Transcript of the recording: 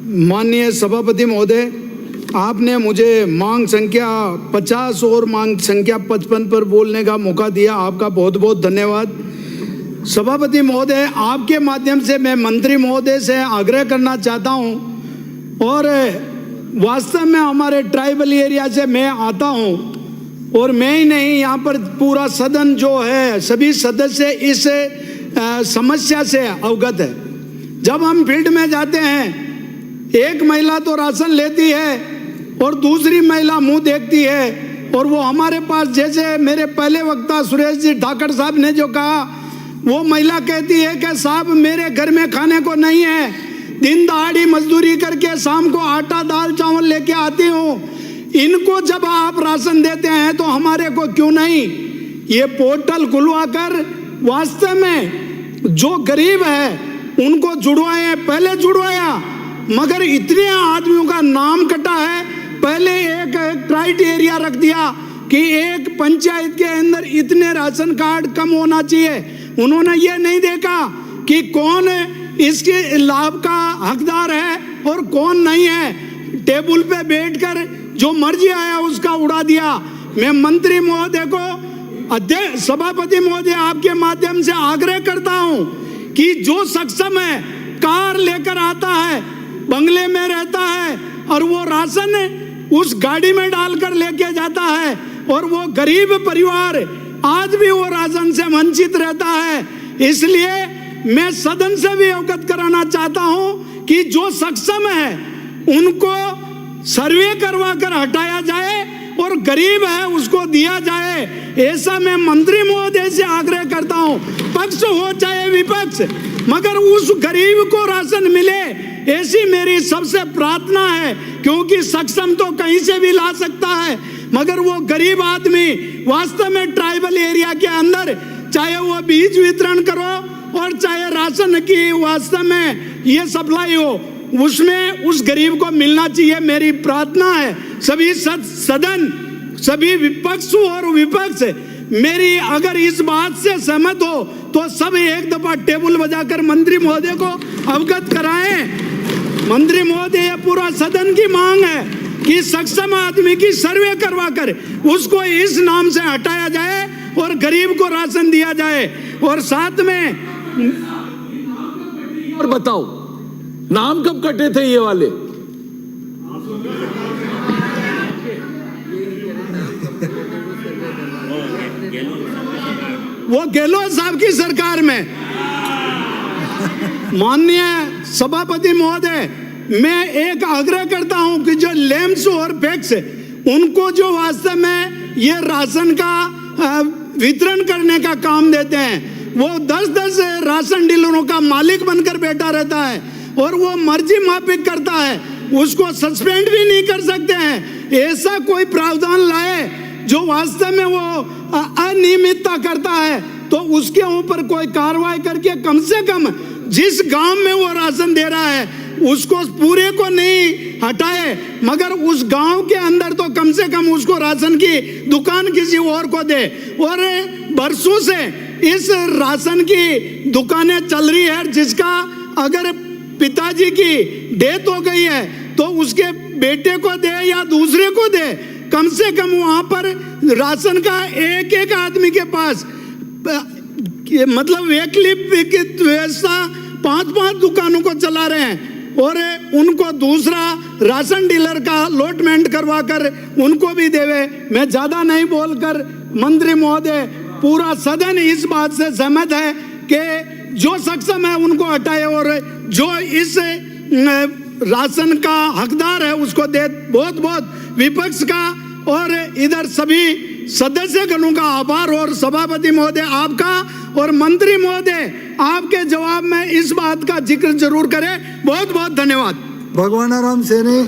माननीय सभापति महोदय, आपने मुझे मांग संख्या 50 और मांग संख्या 55 पर बोलने का मौका दिया, आपका बहुत बहुत धन्यवाद। सभापति महोदय, आपके माध्यम से मैं मंत्री महोदय से आग्रह करना चाहता हूं, और वास्तव में हमारे ट्राइबल एरिया से मैं आता हूं, और मैं ही नहीं, यहाँ पर पूरा सदन जो है, सभी सदस्य इस समस्या से अवगत है। जब हम फील्ड में जाते हैं, एक महिला तो राशन लेती है और दूसरी महिला मुंह देखती है, और वो हमारे पास, जैसे मेरे पहले वक्ता सुरेश जी ठाकर साहब ने जो कहा, वो महिला कहती है कि साहब मेरे घर में खाने को नहीं है, दिन दहाड़ी मजदूरी करके शाम को आटा दाल चावल लेके आती हूँ, इनको जब आप राशन देते हैं तो हमारे को क्यों नहीं? ये पोर्टल खुलवाकर वास्तव में जो गरीब है उनको जुड़वाए। पहले जुड़वाया, मगर इतने आदमियों का नाम कटा है। पहले एक क्राइटेरिया रख दिया कि एक पंचायत के अंदर इतने राशन कार्ड कम होना चाहिए। उन्होंने ये नहीं देखा कि कौन इसके लाभ का हकदार है और कौन नहीं है। टेबल पे बैठकर जो मर्जी आया उसका उड़ा दिया। मैं मंत्री महोदय को, अध्यक्ष सभापति महोदय, आपके माध्यम से आग्रह करता हूं कि जो सक्षम है, कार लेकर आता है, बंगले में रहता है, और वो राशन उस गाड़ी में डालकर लेके जाता है, और वो गरीब परिवार आज भी वो राशन से वंचित रहता है। इसलिए मैं सदन से भी अवगत कराना चाहता हूं कि जो सक्षम है उनको सर्वे करवा कर हटाया जाए और गरीब है उसको दिया जाए। ऐसा मैं मंत्री महोदय से आग्रह करता हूं, पक्ष हो चाहे विपक्ष, मगर उस गरीब को राशन मिले, ऐसी मेरी सबसे प्रार्थना है। क्योंकि सक्षम तो कहीं से भी ला सकता है, मगर वो गरीब आदमी वास्तव में ट्राइबल एरिया के अंदर, चाहे वो बीज वितरण करो और चाहे राशन की वास्तव में ये सप्लाई हो, उसमें उस गरीब को मिलना चाहिए। मेरी प्रार्थना है सभी सदन, सभी विपक्ष और विपक्ष मेरी अगर इस बात से सहमत हो तो सब एक दफा टेबल बजाकर मंत्री महोदय को अवगत कराएं। मंत्री महोदय, ये पूरा सदन की मांग है कि सक्षम आदमी की सर्वे करवा कर उसको इस नाम से हटाया जाए और गरीब को राशन दिया जाए। और साथ में और बताओ, नाम कब कटे थे ये वाले? वो गहलोत साहब की सरकार में। माननीय सभापति महोदय, मैं एक आग्रह करता हूं कि जो लेम्स और पैक्स, उनको जो वास्तव में ये राशन का वितरण करने का काम देते हैं, वो 10-10 राशन डीलरों का मालिक बनकर बैठा रहता है और वो मर्जी माफिक करता है, उसको सस्पेंड भी नहीं कर सकते हैं। ऐसा कोई प्रावधान लाए जो वास्तव में वो अनियमितता करता है, तो उसके ऊपर कोई कार्रवाई करके कम से कम जिस गांव में वो राशन दे रहा है उसको पूरे को नहीं हटाए, मगर उस गांव के अंदर तो कम से कम उसको राशन की दुकान किसी और को दे। और बरसों से इस राशन की दुकानें चल रही है, जिसका अगर पिताजी की डेथ हो गई है तो उसके बेटे को दे या दूसरे को दे, कम से कम वहां पर राशन का एक एक आदमी के पास, मतलब वैकल्पिक व्यवस्था 5-5 दुकानों को चला रहे हैं, और उनको दूसरा राशन डीलर का अलॉटमेंट करवा कर उनको भी देवे। मैं ज्यादा नहीं बोलकर, मंत्री महोदय, पूरा सदन इस बात से सहमत है कि जो सक्षम है उनको हटाए और जो इस राशन का हकदार है उसको दे। बहुत बहुत विपक्ष का और इधर सभी सदस्य गणों का आभार, और सभापति महोदय आपका, और मंत्री महोदय आपके जवाब में इस बात का जिक्र जरूर करें। बहुत बहुत धन्यवाद। भगवान राम सेने।